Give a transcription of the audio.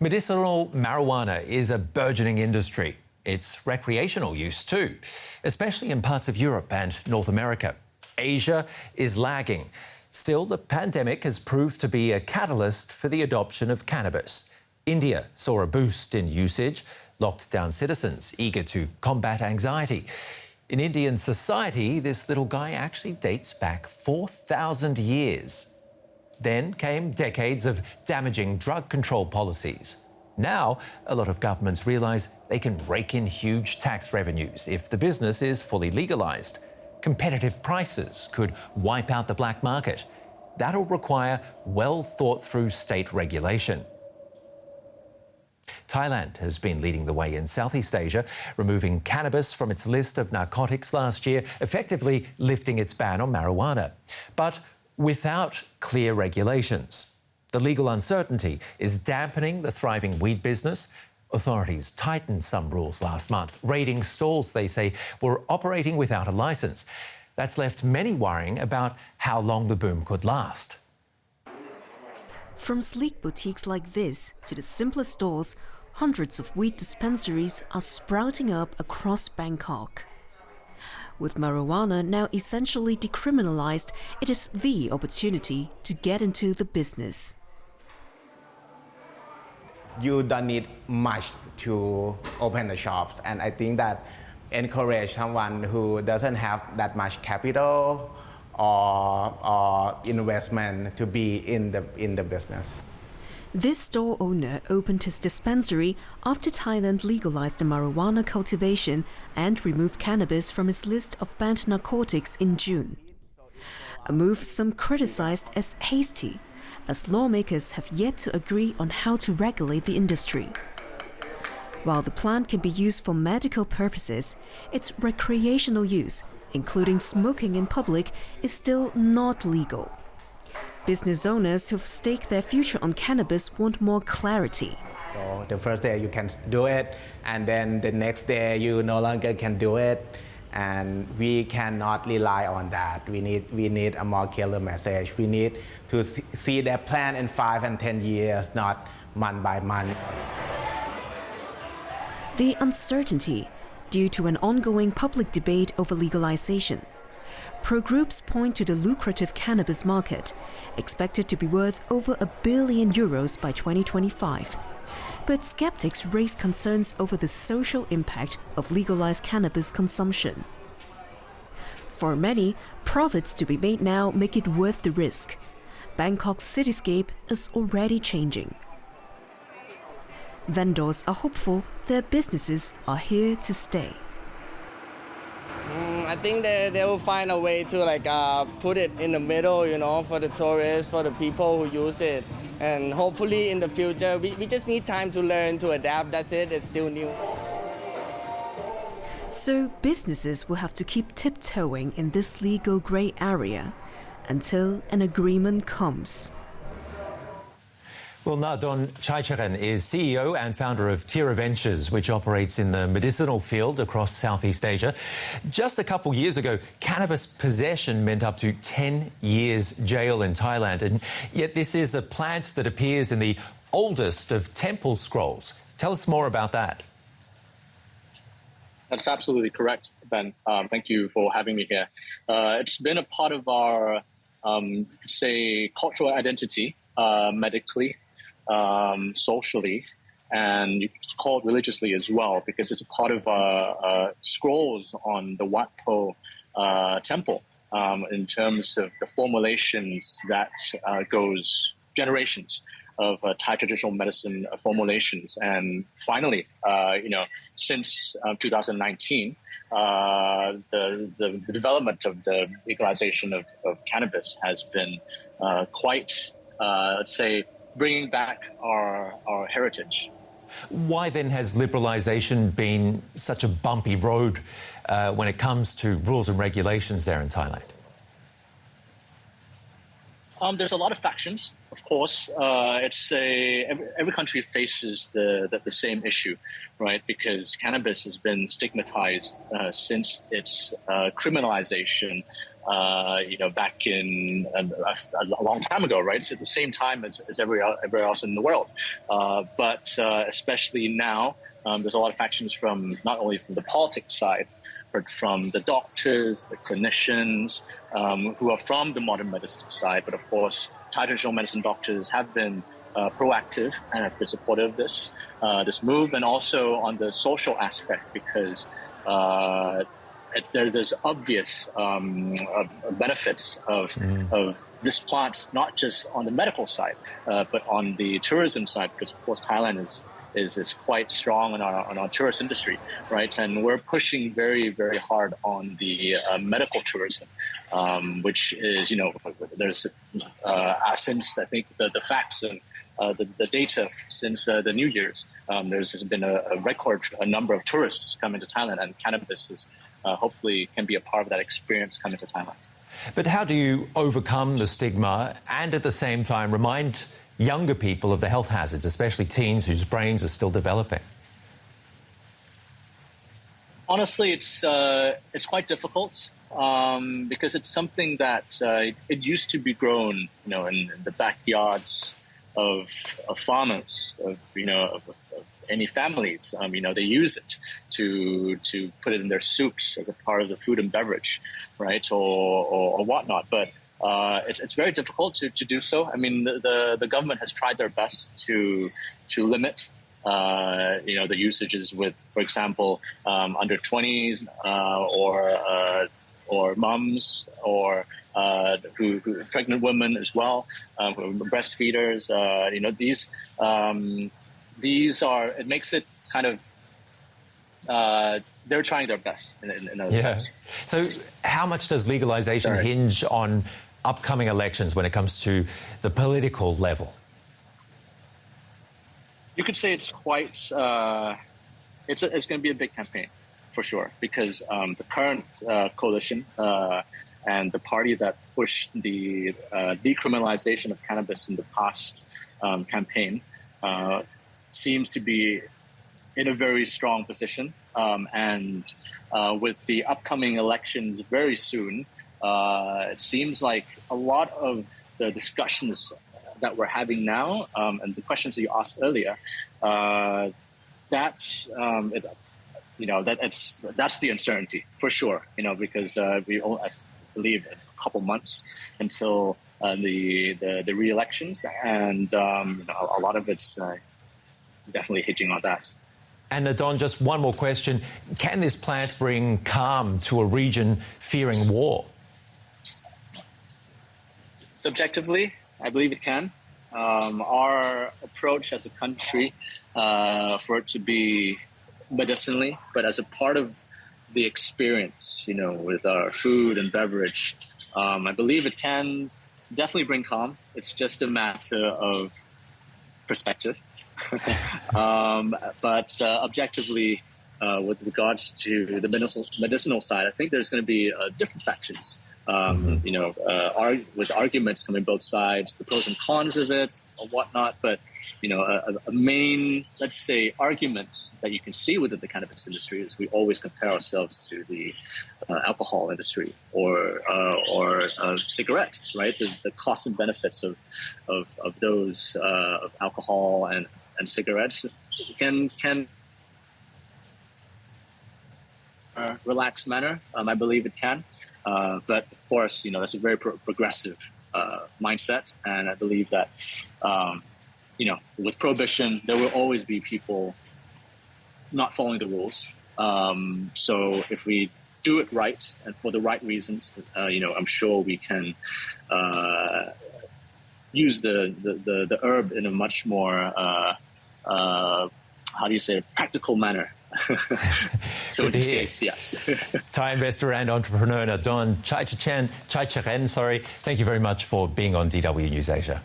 Medicinal marijuana is a burgeoning industry. It's recreational use too, especially in parts of Europe and North America. Asia is lagging. Still, the pandemic has proved to be a catalyst for the adoption of cannabis. India saw a boost in usage, locked down citizens eager to combat anxiety. In Indian society, this little guy actually dates back 4,000 years. Then came decades of damaging drug control policies. Now, a lot of governments realise they can rake in huge tax revenues if the business is fully legalised. Competitive prices could wipe out the black market. That'll require well-thought-through state regulation. Thailand has been leading the way in Southeast Asia, removing cannabis from its list of narcotics last year, effectively lifting its ban on marijuana. But without clear regulations. The legal uncertainty is dampening the thriving weed business. Authorities tightened some rules last month, raiding stalls they say were operating without a licence. That's left many worrying about how long the boom could last. From sleek boutiques like this to the simpler stores, hundreds of weed dispensaries are sprouting up across Bangkok. With marijuana now essentially decriminalized, it is the opportunity to get into the business. You don't need much to open the shops, and I think that encourage someone who doesn't have that much capital or investment to be in the business. This store owner opened his dispensary after Thailand legalized the marijuana cultivation and removed cannabis from its list of banned narcotics in June. A move some criticized as hasty, as lawmakers have yet to agree on how to regulate the industry. While the plant can be used for medical purposes, its recreational use, including smoking in public, is still not legal. Business owners who've staked their future on cannabis want more clarity. So the first day you can do it, and then the next day you no longer can do it, and we cannot rely on that. We need a more clear message. We need to see their plan in 5 and 10 years, not month by month. The uncertainty due to an ongoing public debate over legalization. Pro-groups point to the lucrative cannabis market, expected to be worth over €1 billion by 2025. But skeptics raise concerns over the social impact of legalized cannabis consumption. For many, profits to be made now make it worth the risk. Bangkok's cityscape is already changing. Vendors are hopeful their businesses are here to stay. I think they will find a way to put it in the middle, for the tourists, for the people who use it. And hopefully in the future, we just need time to learn, to adapt. That's it, it's still new. So businesses will have to keep tiptoeing in this legal grey area until an agreement comes. Well, Nadon Chaicharan is CEO and founder of Tira Ventures, which operates in the medicinal field across Southeast Asia. Just a couple years ago, cannabis possession meant up to 10 years jail in Thailand. And yet this is a plant that appears in the oldest of temple scrolls. Tell us more about that. That's absolutely correct, Ben. Thank you for having me here. It's been a part of our, cultural identity, medically, socially, and you could call it religiously as well, because it's a part of scrolls on the Wat Po temple in terms of the formulations that goes generations of Thai traditional medicine formulations. And finally, since 2019, the development of the legalization of cannabis has been quite, bringing back our heritage. Why then has liberalisation been such a bumpy road when it comes to rules and regulations there in Thailand? There's a lot of factions, of course. Every country faces the same issue, right? Because cannabis has been stigmatized since its criminalization back in a long time ago, right? It's at the same time as everywhere else in the world. But especially now, there's a lot of factions from not only from the politics side, but from the doctors, the clinicians, who are from the modern medicine side. But of course, traditional medicine doctors have been proactive and have been supportive of this move, and also on the social aspect, because there's obvious benefits of this plant, not just on the medical side, but on the tourism side, because of course Thailand is quite strong on our tourist industry, right? And we're pushing very, very hard on the medical tourism, which is, there's since I think the facts and the data since the New Year's, there's been a record number of tourists coming to Thailand, and cannabis is hopefully can be a part of that experience coming to Thailand. But how do you overcome the stigma and at the same time remind younger people of the health hazards, especially teens whose brains are still developing? Honestly, it's quite difficult because it's something that it used to be grown, in the backyards of farmers, of any families. They use it to put it in their soups as a part of the food and beverage, right, or whatnot. But it's very difficult to do so. I mean, the government has tried their best to limit the usages with, for example, under 20s or mums or who pregnant women as well, breastfeeders. These are, it makes it kind of, they're trying their best in a sense. So how much does legalization hinge on upcoming elections when it comes to the political level? You could say it's quite, it's going to be a big campaign for sure, because the current coalition and the party that pushed the decriminalization of cannabis in the past campaign seems to be in a very strong position. And with the upcoming elections very soon, it seems like a lot of the discussions that we're having now and the questions that you asked earlier, that's the uncertainty for sure. Because I believe a couple months until the re-elections, and a lot of it's definitely hitting on that. And Don, just one more question. Can this plant bring calm to a region fearing war? Subjectively, I believe it can. Our approach as a country for it to be medicinally, but as a part of the experience, with our food and beverage, I believe it can definitely bring calm. It's just a matter of perspective. But objectively, with regards to the medicinal side, I think there's going to be different factions, with arguments coming both sides, the pros and cons of it or whatnot. But, a main, let's say, argument that you can see within the cannabis industry is we always compare ourselves to the alcohol industry or cigarettes, right? The costs and benefits of those of alcohol and cigarettes can relaxed manner. I believe it can, but of course, that's a very progressive mindset, and I believe that with prohibition, there will always be people not following the rules. So if we do it right and for the right reasons, I'm sure we can use the herb in a much more practical manner. So in this case, yes. Thai investor and entrepreneur Don Chaicharen, thank you very much for being on DW News Asia.